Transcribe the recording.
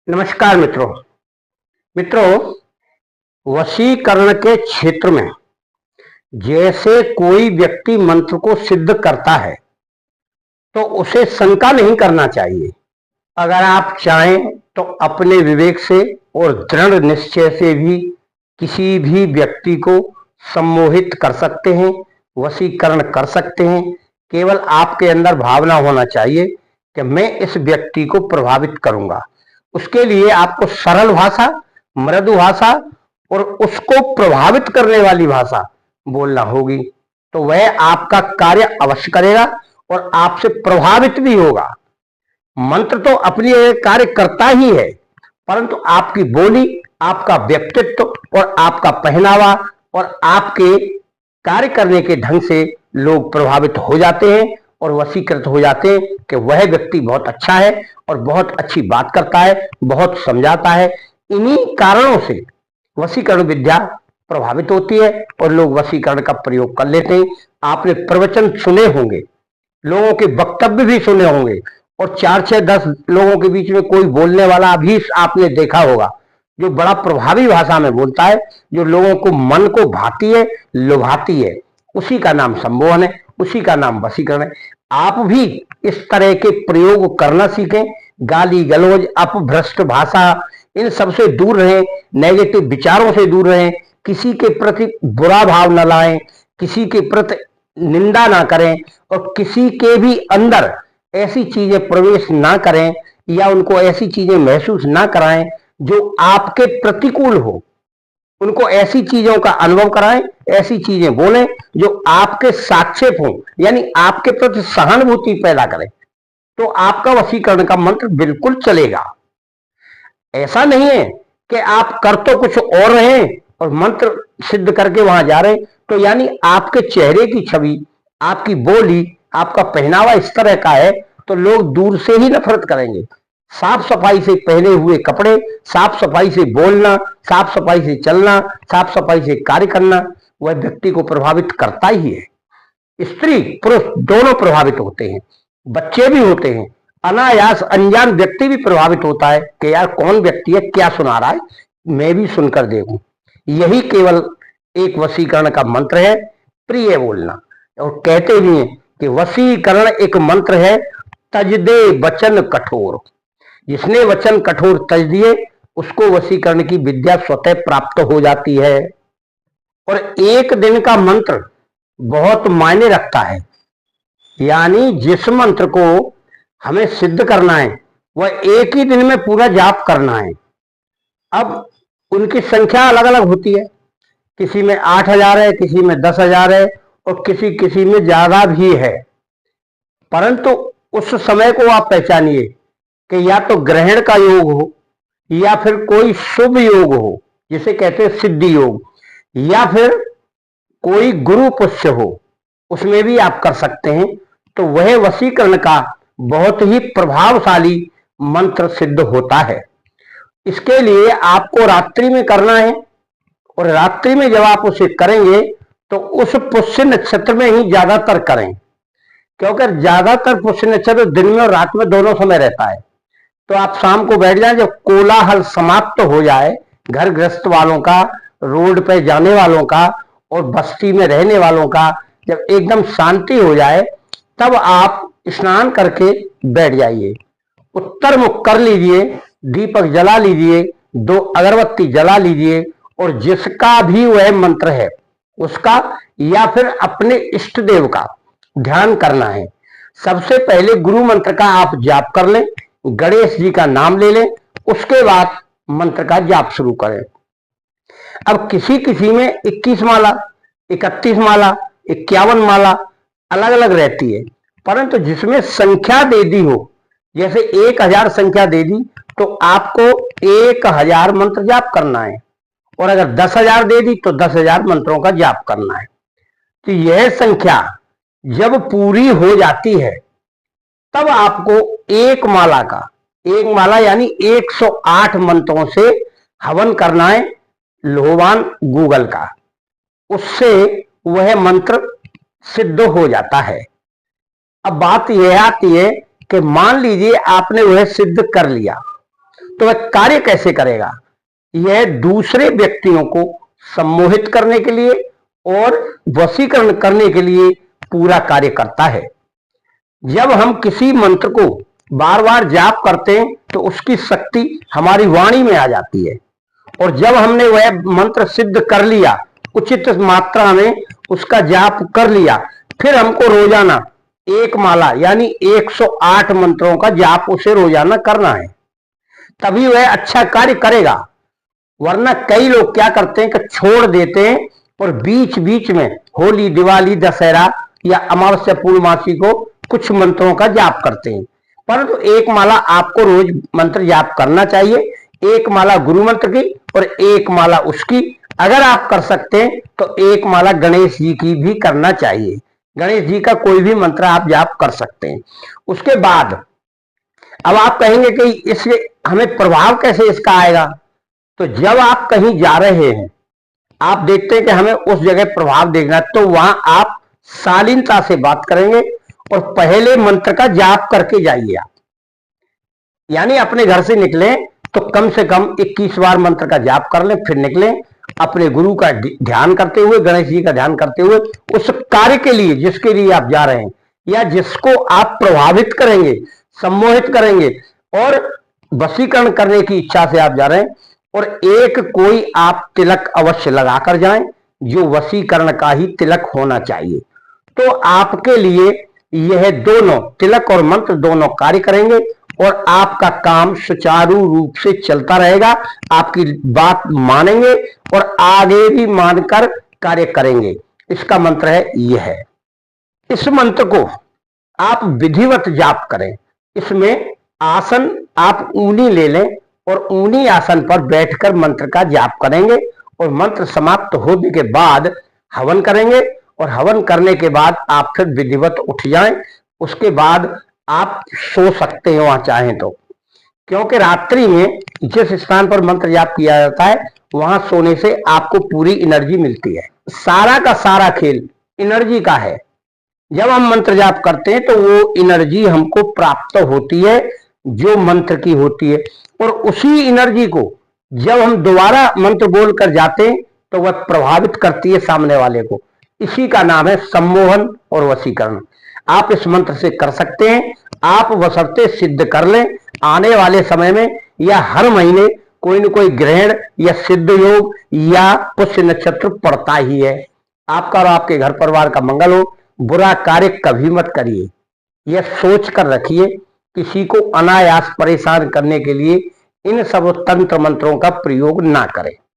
नमस्कार मित्रों, वशीकरण के क्षेत्र में जैसे कोई व्यक्ति मंत्र को सिद्ध करता है तो उसे शंका नहीं करना चाहिए। अगर आप चाहें तो अपने विवेक से और दृढ़ निश्चय से भी किसी भी व्यक्ति को सम्मोहित कर सकते हैं, वशीकरण कर सकते हैं। केवल आपके अंदर भावना होना चाहिए कि मैं इस व्यक्ति को प्रभावित करूंगा। उसके लिए आपको सरल भाषा, मृदु भाषा और उसको प्रभावित करने वाली भाषा बोलना होगी, तो वह आपका कार्य अवश्य करेगा और आपसे प्रभावित भी होगा। मंत्र तो अपनी कार्य करता ही है, परंतु आपकी बोली, आपका व्यक्तित्व और आपका पहनावा और आपके कार्य करने के ढंग से लोग प्रभावित हो जाते हैं और वशीकृत हो जाते हैं कि वह व्यक्ति बहुत अच्छा है और बहुत अच्छी बात करता है, बहुत समझाता है। इन्हीं कारणों से वशीकरण विद्या प्रभावित होती है और लोग वशीकरण का प्रयोग कर लेते हैं। आपने प्रवचन सुने होंगे, लोगों के वक्तव्य भी सुने होंगे और 4, 6, 10 लोगों के बीच में कोई बोलने वाला भी आपने देखा होगा जो बड़ा प्रभावी भाषा में बोलता है, जो लोगों को मन को भाती है, लुभाती है। उसी का नाम संमोहन है, उसी का नाम वशीकरण है। आप भी इस तरह के प्रयोग करना सीखें। गाली गलौज, अपभ्रष्ट भाषा, इन सबसे दूर रहें, नेगेटिव विचारों से दूर रहें, किसी के प्रति बुरा भाव न लाएं, किसी के प्रति निंदा ना करें और किसी के भी अंदर ऐसी चीजें प्रवेश ना करें या उनको ऐसी चीजें महसूस ना कराएं जो आपके प्रतिकूल हो। उनको ऐसी चीजों का अनुभव कराएं, ऐसी चीजें बोलें जो आपके साक्षेप हो, यानी आपके प्रति सहानुभूति पैदा करें, तो आपका वशीकरण का मंत्र बिल्कुल चलेगा। ऐसा नहीं है कि आप कर तो कुछ और रहे और मंत्र सिद्ध करके वहां जा रहे, तो यानी आपके चेहरे की छवि, आपकी बोली, आपका पहनावा इस तरह का है तो लोग दूर से ही नफरत करेंगे। साफ सफाई से पहने हुए कपड़े, साफ सफाई से बोलना, साफ सफाई से चलना, साफ सफाई से कार्य करना वह व्यक्ति को प्रभावित करता ही है। स्त्री पुरुष दोनों प्रभावित होते हैं, बच्चे भी होते हैं, अनायास अनजान व्यक्ति भी प्रभावित होता है कि यार कौन व्यक्ति है, क्या सुना रहा है, मैं भी सुनकर देखूं। यही केवल एक वशीकरण का मंत्र है, प्रिय बोलना। और कहते भी हैं कि वशीकरण एक मंत्र है, तज दे वचन कठोर। जिसने वचन कठोर तज दिए उसको वशीकरण की विद्या स्वतः प्राप्त हो जाती है। और एक दिन का मंत्र बहुत मायने रखता है, यानी जिस मंत्र को हमें सिद्ध करना है वह एक ही दिन में पूरा जाप करना है। अब उनकी संख्या अलग अलग होती है, किसी में 8,000 है, किसी में 10,000 है और किसी में ज्यादा भी है। परंतु उस समय को आप पहचानिए कि या तो ग्रहण का योग हो या फिर कोई शुभ योग हो, जिसे कहते हैं सिद्धि योग, या फिर कोई गुरु पुष्य हो, उसमें भी आप कर सकते हैं। तो वह वशीकरण का बहुत ही प्रभावशाली मंत्र सिद्ध होता है। इसके लिए आपको रात्रि में करना है और रात्रि में जब आप उसे करेंगे तो उस पुष्य नक्षत्र में ही ज्यादातर करें, क्योंकि ज्यादातर पुष्य नक्षत्र दिन में और रात में दोनों समय रहता है। तो आप शाम को बैठ जाएं, जब कोलाहल समाप्त हो जाए, घर गृहस्थ वालों का, रोड पे जाने वालों का और बस्ती में रहने वालों का, जब एकदम शांति हो जाए तब आप स्नान करके बैठ जाइए, उत्तर मुख कर लीजिए, दीपक जला लीजिए, 2 अगरबत्ती जला लीजिए और जिसका भी वह मंत्र है उसका या फिर अपने इष्ट देव का ध्यान करना है। सबसे पहले गुरु मंत्र का आप जाप कर लें, गणेश जी का नाम ले लें, उसके बाद मंत्र का जाप शुरू करें। अब किसी किसी में 21 माला, 31 माला, 51 माला अलग अलग रहती है, परंतु जिसमें संख्या दे दी हो, जैसे 1000 संख्या दे दी तो आपको 1000 मंत्र जाप करना है, और अगर 10,000 दे दी तो 10,000 मंत्रों का जाप करना है। तो यह संख्या जब पूरी हो जाती है तब आपको एक माला यानी 108 मंत्रों से हवन करना है, लोहवान गूगल का। उससे वह मंत्र सिद्ध हो जाता है। अब बात यह आती है कि मान लीजिए आपने वह सिद्ध कर लिया, तो वह कार्य कैसे करेगा? यह दूसरे व्यक्तियों को सम्मोहित करने के लिए और वशीकरण करने के लिए पूरा कार्य करता है। जब हम किसी मंत्र को बार बार जाप करते हैं तो उसकी शक्ति हमारी वाणी में आ जाती है, और जब हमने वह मंत्र सिद्ध कर लिया, उचित मात्रा में उसका जाप कर लिया, फिर हमको रोजाना एक माला यानी 108 मंत्रों का जाप उसे रोजाना करना है, तभी वह अच्छा कार्य करेगा। वरना कई लोग क्या करते हैं कि छोड़ देते हैं और बीच बीच में होली, दिवाली, दशहरा या अमावस्या, पूर्णमासी को कुछ मंत्रों का जाप करते हैं। परंतु एक माला आपको रोज मंत्र जाप करना चाहिए, एक माला गुरु मंत्र की और एक माला उसकी। अगर आप कर सकते हैं तो एक माला गणेश जी की भी करना चाहिए। गणेश जी का कोई भी मंत्र आप जाप कर सकते हैं। उसके बाद अब आप कहेंगे कि इससे हमें प्रभाव कैसे इसका आएगा? तो जब आप कहीं जा रहे हैं, आप देखते हैं कि हमें उस जगह प्रभाव देखना है, तो वहां आप शालीनता से बात करेंगे और पहले मंत्र का जाप करके जाइए। आप यानी अपने घर से निकले तो कम से कम 21 बार मंत्र का जाप कर लें, फिर निकले अपने गुरु का ध्यान करते हुए, गणेश जी का ध्यान करते हुए, उस कार्य के लिए जिसके लिए आप जा रहे हैं या जिसको आप प्रभावित करेंगे, सम्मोहित करेंगे और वशीकरण करने की इच्छा से आप जा रहे हैं। और एक कोई आप तिलक अवश्य लगाकर जाएं, जो वशीकरण का ही तिलक होना चाहिए। तो आपके लिए यह दोनों तिलक और मंत्र दोनों कार्य करेंगे और आपका काम सुचारू रूप से चलता रहेगा। आपकी बात मानेंगे और आगे भी मानकर कार्य करेंगे। इसका मंत्र है यह। इस मंत्र को आप विधिवत जाप करें। इसमें आसन आप ऊनी ले लें और ऊनी आसन पर बैठकर मंत्र का जाप करेंगे और मंत्र समाप्त होने के बाद हवन करेंगे और हवन करने के बाद आप फिर विधिवत उठ जाएं। उसके बाद आप सो सकते हैं वहां चाहें तो, क्योंकि रात्रि में जिस स्थान पर मंत्र जाप किया जाता है वहां सोने से आपको पूरी एनर्जी मिलती है। सारा का सारा खेल एनर्जी का है। जब हम मंत्र जाप करते हैं तो वो एनर्जी हमको प्राप्त होती है जो मंत्र की होती है, और उसी एनर्जी को जब हम दोबारा मंत्र बोलकर जाते हैं तो वह प्रभावित करती है सामने वाले को। इसी का नाम है सम्मोहन और वशीकरण। आप इस मंत्र से कर सकते हैं। आप बशर्ते सिद्ध कर लें। आने वाले समय में या हर महीने कोई न कोई ग्रहण या सिद्ध योग या पुष्य नक्षत्र पड़ता ही है। आपका और आपके घर परिवार का मंगल हो। बुरा कार्य कभी मत करिए, यह सोच कर रखिए। किसी को अनायास परेशान करने के लिए इन सब तंत्र मंत्रों का प्रयोग ना करें।